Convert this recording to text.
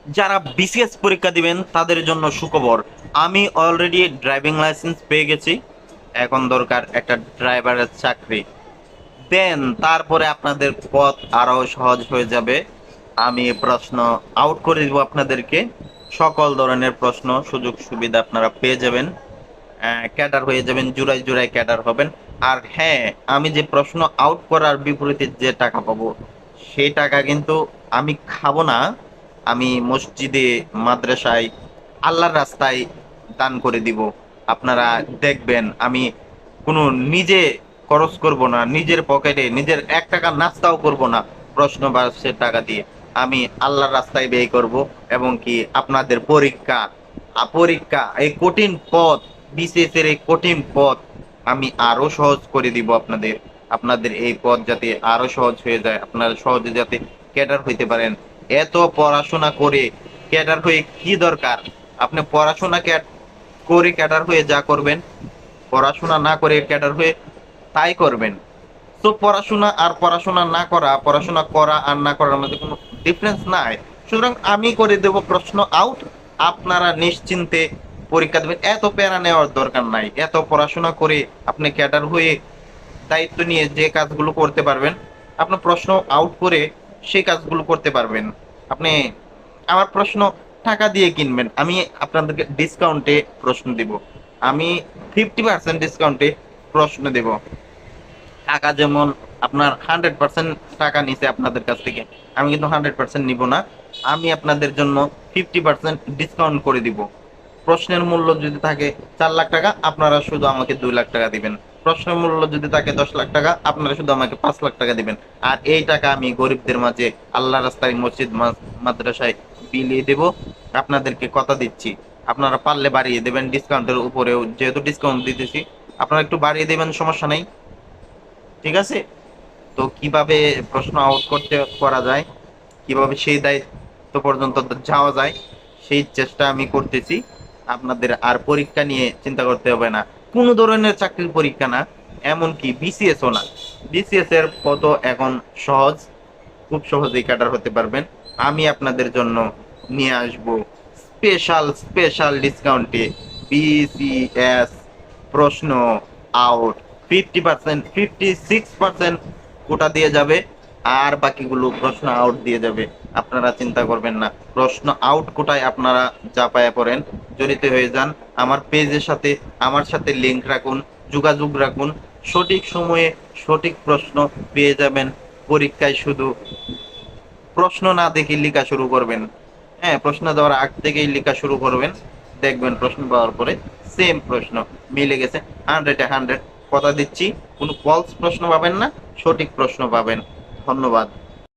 যারা বিসিএস পরীক্ষা দিবেন তাদের জন্য সুখবর। আমি অলরেডি ড্রাইভিং লাইসেন্স পেয়ে গেছি। এখন দরকার একটা ড্রাইভারের চাকরি। দেন তারপরে আপনাদের পথ আরো সহজ হয়ে যাবে। আমি প্রশ্ন আউট করে দিব আপনাদেরকে। সকল ধরনের প্রশ্ন সুযোগ সুবিধা আপনারা পেয়ে যাবেন। ক্যাডার হয়ে যাবেন, জুড়াই জুড়াই ক্যাডার হবেন। আর হ্যাঁ, আমি যে প্রশ্ন আউট করার বিপরীতে যে টাকা পাবো, সেই টাকা কিন্তু আমি খাবো না। আমি মসজিদে, মাদ্রাসায়, আল্লাহর রাস্তায় দান করে দিব। আপনারা দেখবেন আমি কোনো নিজে খরচ করব না, নিজের পকেটে নিজের 1 টাকা নাস্তাও করব না। প্রশ্ন বাক্সের টাকা দিয়ে আমি আল্লাহর রাস্তায় ব্যয় করব। এবং কি আপনাদের পরীক্ষা, পরীক্ষা এই কঠিন পথ, বিসিএস এর এই কঠিন পথ আমি আরো সহজ করে দিব আপনাদের। আপনাদের এই পথ যাতে আরো সহজ হয়ে যায়, আপনারা সহজে যাতে ক্যাডার হইতে পারেন। এত পড়াশোনা করে ক্যাডার হয়ে কি দরকার? আপনি পড়াশোনা করে ক্যাডার হয়ে যা করবেন, পড়াশোনা না করে ক্যাডার হয়ে তাই করবেন। তো পড়াশোনা আর পড়াশোনা না করা, পড়াশোনা করা আর না করার মধ্যে কোনো ডিফারেন্স নাই। সুতরাং আমি করে দেব প্রশ্ন আউট, আপনারা নিশ্চিন্তে পরীক্ষা দেবেন। এত প্যারা নেওয়ার দরকার নাই। এত পড়াশোনা করে আপনি ক্যাডার হয়ে দায়িত্ব নিয়ে যে কাজগুলো করতে পারবেন, আপনার প্রশ্ন আউট করে সেই কাজগুলো করতে পারবেন। আপনি আমার প্রশ্ন টাকা দিয়ে কিনবেন, আমি আপনাদেরকে ডিসকাউন্টে প্রশ্ন দিব। আমি 50% ডিসকাউন্টে প্রশ্ন দেব। টাকা যেমন আপনার 100% টাকা নিছে আপনাদের কাছ থেকে, আমি কিন্তু 100% নিব না। আমি আপনাদের জন্য 50% ডিসকাউন্ট করে দিব। প্রশ্নের মূল্য যদি থাকে 4 লাখ টাকা, আপনারা শুধু আমাকে 2 লাখ টাকা দিবেন। প্রশ্নের মূল্য যদি থাকে 10 লাখ টাকা, আপনারা শুধু আমাকে 5 লাখ টাকা দিবেন। আর এই টাকা আমি গরিবদের মাঝে, আল্লাহ রাস্তায়, মসজিদ, মাদ্রাসায় বিলিয়ে দেব। আপনাদেরকে কথা দিচ্ছি, আপনারা পারলে বাড়িয়ে দেবেন। ডিসকাউন্টের উপরেও যেহেতু ডিসকাউন্ট দিতেছি, আপনারা একটু বাড়িয়ে দেবেন, সমস্যা নাই। ঠিক আছে? তো কিভাবে প্রশ্ন আউট করা যায়, কিভাবে সেই দায়িত্ব পর্যন্ত যাওয়া যায়, সেই চেষ্টা আমি করতেছি। আপনাদের আর পরীক্ষা নিয়ে চিন্তা করতে হবে না। কোনো ধরনের চাকরির পরীক্ষা না, এমনকি বিসিএস ও না। বিসিএস এর পদও এখন সহজ, খুব সহজেই ক্যাডার হতে পারবেন। আমি আপনাদের জন্য নিয়ে আসব স্পেশাল স্পেশাল ডিসকাউন্টে বিসিএস প্রশ্ন আউট। 50%, 56% কোটা দিয়ে যাবে, আর বাকিগুলো প্রশ্ন আউট দিয়ে যাবে। আপনারা চিন্তা করবেন না। প্রশ্ন আউট কোটায় আপনারা চাপায়া পড়েন, জড়িত হয়ে যান আমার পেজের সাথে। আমার সাথে লিংক রাখুন, যোগাযোগ রাখুন। সঠিক সময়ে সঠিক প্রশ্ন পেয়ে যাবেন। পরীক্ষায় শুধু প্রশ্ন না দেখে লেখা শুরু করবেন। হ্যাঁ, প্রশ্ন দেওয়ার আগ থেকেই লেখা শুরু করবেন। দেখবেন প্রশ্ন পাওয়ার পরে সেম প্রশ্ন মিলে গেছে। 100-এ 100 কথা দিচ্ছি, কোনো ফলস প্রশ্ন পাবেন না, সঠিক প্রশ্ন পাবেন। ধন্যবাদ।